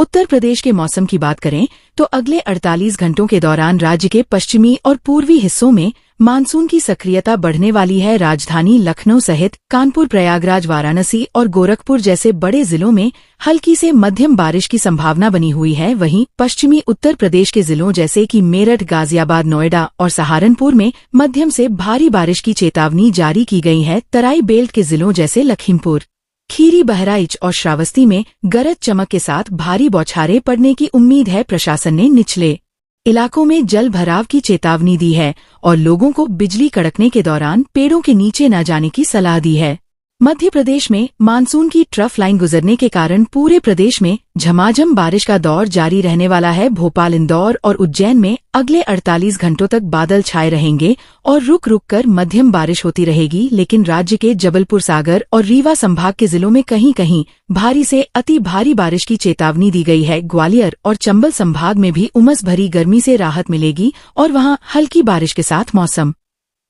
उत्तर प्रदेश के मौसम की बात करें तो अगले 48 घंटों के दौरान राज्य के पश्चिमी और पूर्वी हिस्सों में मानसून की सक्रियता बढ़ने वाली है। राजधानी लखनऊ सहित कानपुर, प्रयागराज, वाराणसी और गोरखपुर जैसे बड़े जिलों में हल्की से मध्यम बारिश की संभावना बनी हुई है। वहीं पश्चिमी उत्तर प्रदेश के जिलों जैसे कि मेरठ, गाजियाबाद, नोएडा और सहारनपुर में मध्यम से भारी बारिश की चेतावनी जारी की गई है। तराई बेल्ट के जिलों जैसे लखीमपुर खीरी, बहराइच और श्रावस्ती में गरज चमक के साथ भारी बौछारें पड़ने की उम्मीद है। प्रशासन ने निचले इलाकों में जल भराव की चेतावनी दी है और लोगों को बिजली कड़कने के दौरान पेड़ों के नीचे न जाने की सलाह दी है। मध्य प्रदेश में मानसून की ट्रफ लाइन गुजरने के कारण पूरे प्रदेश में झमाझम बारिश का दौर जारी रहने वाला है। भोपाल, इंदौर और उज्जैन में अगले 48 घंटों तक बादल छाए रहेंगे और रुक रुक कर मध्यम बारिश होती रहेगी, लेकिन राज्य के जबलपुर, सागर और रीवा संभाग के जिलों में कहीं कहीं भारी से अति भारी बारिश की चेतावनी दी गई है। ग्वालियर और चंबल संभाग में भी उमस भरी गर्मी से राहत मिलेगी और वहां हल्की बारिश के साथ मौसम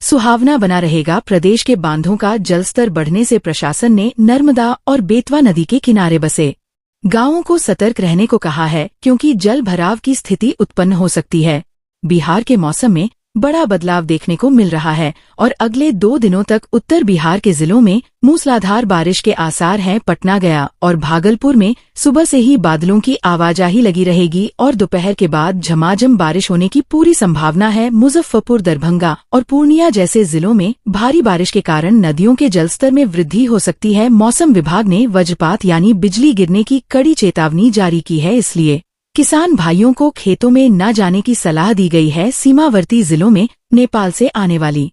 सुहावना बना रहेगा। प्रदेश के बांधों का जलस्तर बढ़ने से प्रशासन ने नर्मदा और बेतवा नदी के किनारे बसे गांवों को सतर्क रहने को कहा है, क्योंकि जल भराव की स्थिति उत्पन्न हो सकती है। बिहार के मौसम में बड़ा बदलाव देखने को मिल रहा है और अगले 2 दिनों तक उत्तर बिहार के जिलों में मूसलाधार बारिश के आसार हैं। पटना, गया और भागलपुर में सुबह से ही बादलों की आवाजाही लगी रहेगी और दोपहर के बाद झमाझम बारिश होने की पूरी संभावना है। मुजफ्फरपुर, दरभंगा और पूर्णिया जैसे जिलों में भारी बारिश के कारण नदियों के जलस्तर में वृद्धि हो सकती है। मौसम विभाग ने वज्रपात यानी बिजली गिरने की कड़ी चेतावनी जारी की है, इसलिए किसान भाइयों को खेतों में न जाने की सलाह दी गई है। सीमावर्ती जिलों में नेपाल से आने वाली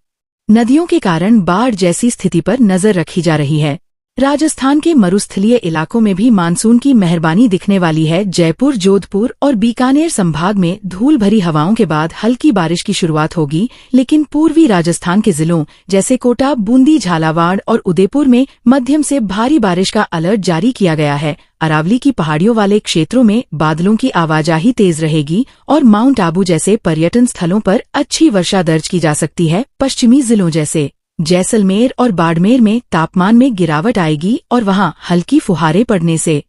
नदियों के कारण बाढ़ जैसी स्थिति पर नजर रखी जा रही है। राजस्थान के मरुस्थलीय इलाकों में भी मानसून की मेहरबानी दिखने वाली है। जयपुर, जोधपुर और बीकानेर संभाग में धूल भरी हवाओं के बाद हल्की बारिश की शुरुआत होगी, लेकिन पूर्वी राजस्थान के जिलों जैसे कोटा, बूंदी, झालावाड़ और उदयपुर में मध्यम से भारी बारिश का अलर्ट जारी किया गया है। अरावली की पहाड़ियों वाले क्षेत्रों में बादलों की आवाजाही तेज रहेगी और माउंट आबू जैसे पर्यटन स्थलों पर अच्छी वर्षा दर्ज की जा सकती है। पश्चिमी जिलों जैसे जैसलमेर और बाड़मेर में तापमान में गिरावट आएगी और वहां हल्की फुहारें पड़ने से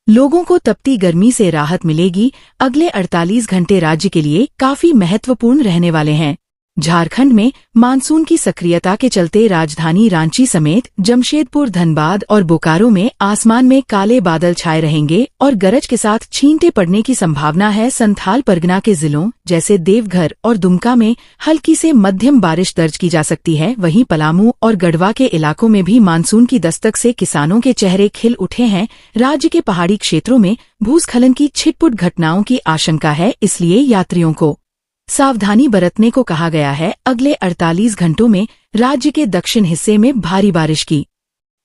लोगों को तपती गर्मी से राहत मिलेगी। अगले 48 घंटे राज्य के लिए काफी महत्वपूर्ण रहने वाले हैं। झारखंड में मानसून की सक्रियता के चलते राजधानी रांची समेत जमशेदपुर, धनबाद और बोकारो में आसमान में काले बादल छाए रहेंगे और गरज के साथ छींटे पड़ने की संभावना है। संथाल परगना के जिलों जैसे देवघर और दुमका में हल्की से मध्यम बारिश दर्ज की जा सकती है। वहीं पलामू और गढ़वा के इलाकों में भी मानसून की दस्तक से किसानों के चेहरे खिल उठे हैं। राज्य के पहाड़ी क्षेत्रों में भूस्खलन की छिटपुट घटनाओं की आशंका है, इसलिए यात्रियों को सावधानी बरतने को कहा गया है। अगले 48 घंटों में राज्य के दक्षिण हिस्से में भारी बारिश की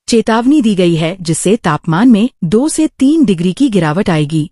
चेतावनी दी गई है, जिससे तापमान में 2 से 3 डिग्री की गिरावट आएगी।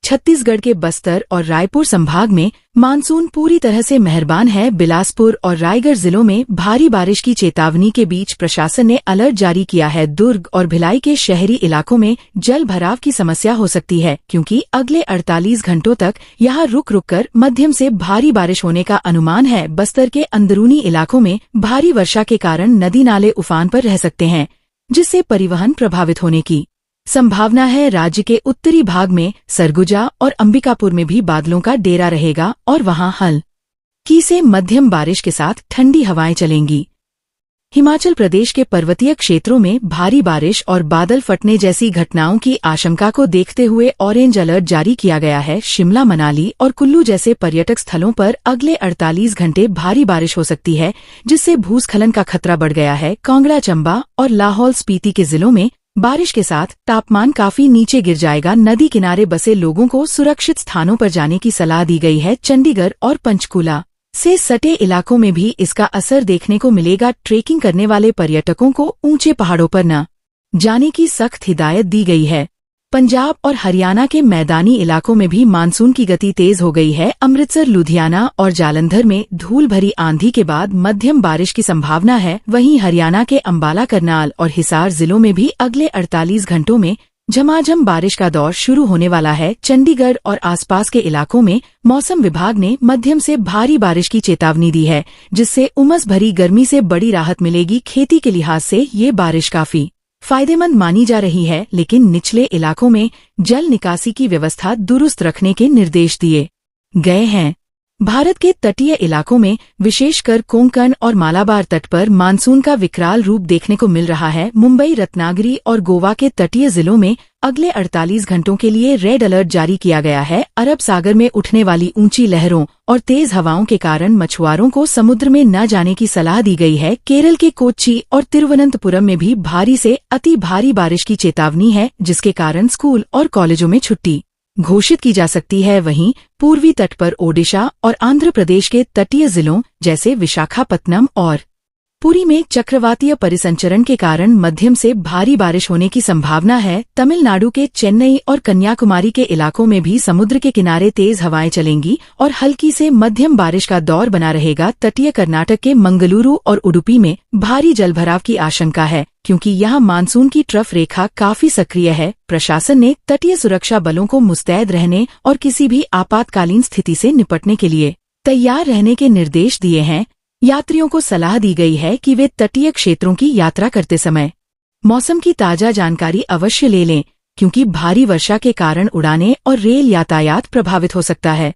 छत्तीसगढ़ के बस्तर और रायपुर संभाग में मानसून पूरी तरह से मेहरबान है। बिलासपुर और रायगढ़ जिलों में भारी बारिश की चेतावनी के बीच प्रशासन ने अलर्ट जारी किया है। दुर्ग और भिलाई के शहरी इलाकों में जल भराव की समस्या हो सकती है, क्योंकि अगले 48 घंटों तक यहां रुक रुक कर मध्यम से भारी बारिश होने का अनुमान है। बस्तर के अंदरूनी इलाकों में भारी वर्षा के कारण नदी नाले उफान पर रह सकते हैं, जिससे परिवहन प्रभावित होने की संभावना है। राज्य के उत्तरी भाग में सरगुजा और अंबिकापुर में भी बादलों का डेरा रहेगा और वहां हल्की से मध्यम बारिश के साथ ठंडी हवाएं चलेंगी। हिमाचल प्रदेश के पर्वतीय क्षेत्रों में भारी बारिश और बादल फटने जैसी घटनाओं की आशंका को देखते हुए ऑरेंज अलर्ट जारी किया गया है। शिमला, मनाली और कुल्लू जैसे पर्यटक स्थलों पर अगले 48 घंटे भारी बारिश हो सकती है, जिससे भूस्खलन का खतरा बढ़ गया है। कांगड़ा, चंबा और लाहौल स्पीति के जिलों में बारिश के साथ तापमान काफी नीचे गिर जाएगा। नदी किनारे बसे लोगों को सुरक्षित स्थानों पर जाने की सलाह दी गई है। चंडीगढ़ और पंचकूला से सटे इलाकों में भी इसका असर देखने को मिलेगा। ट्रेकिंग करने वाले पर्यटकों को ऊंचे पहाड़ों पर न जाने की सख्त हिदायत दी गई है। पंजाब और हरियाणा के मैदानी इलाकों में भी मानसून की गति तेज हो गई है। अमृतसर, लुधियाना और जालंधर में धूल भरी आंधी के बाद मध्यम बारिश की संभावना है। वहीं हरियाणा के अंबाला, करनाल और हिसार जिलों में भी अगले 48 घंटों में झमाझम बारिश का दौर शुरू होने वाला है। चंडीगढ़ और आसपास के इलाकों में मौसम विभाग ने मध्यम से भारी बारिश की चेतावनी दी है, जिससे उमस भरी गर्मी से बड़ी राहत मिलेगी। खेती के लिहाज से ये बारिश काफी फायदेमंद मानी जा रही है, लेकिन निचले इलाकों में जल निकासी की व्यवस्था दुरुस्त रखने के निर्देश दिए गए हैं। भारत के तटीय इलाकों में विशेषकर कोंकण और मालाबार तट पर मानसून का विकराल रूप देखने को मिल रहा है। मुंबई, रत्नागिरी और गोवा के तटीय जिलों में अगले 48 घंटों के लिए रेड अलर्ट जारी किया गया है। अरब सागर में उठने वाली ऊंची लहरों और तेज हवाओं के कारण मछुआरों को समुद्र में न जाने की सलाह दी गई है। केरल के कोच्चि और तिरुवनंतपुरम में भी भारी से अति भारी बारिश की चेतावनी है, जिसके कारण स्कूल और कॉलेजों में छुट्टी घोषित की जा सकती है। वहीं पूर्वी तट पर ओडिशा और आंध्र प्रदेश के तटीय जिलों जैसे विशाखापत्तनम और पुरी में चक्रवातीय परिसंचरण के कारण मध्यम से भारी बारिश होने की संभावना है। तमिलनाडु के चेन्नई और कन्याकुमारी के इलाकों में भी समुद्र के किनारे तेज हवाएं चलेंगी और हल्की से मध्यम बारिश का दौर बना रहेगा। तटीय कर्नाटक के मंगलुरु और उडुपी में भारी जलभराव की आशंका है, क्योंकि यहाँ मानसून की ट्रफ रेखा काफी सक्रिय है। प्रशासन ने तटीय सुरक्षा बलों को मुस्तैद रहने और किसी भी आपातकालीन स्थिति से निपटने के लिए तैयार रहने के निर्देश दिए हैं। यात्रियों को सलाह दी गई है कि वे तटीय क्षेत्रों की यात्रा करते समय मौसम की ताजा जानकारी अवश्य ले लें, क्योंकि भारी वर्षा के कारण उड़ानें और रेल यातायात प्रभावित हो सकता है।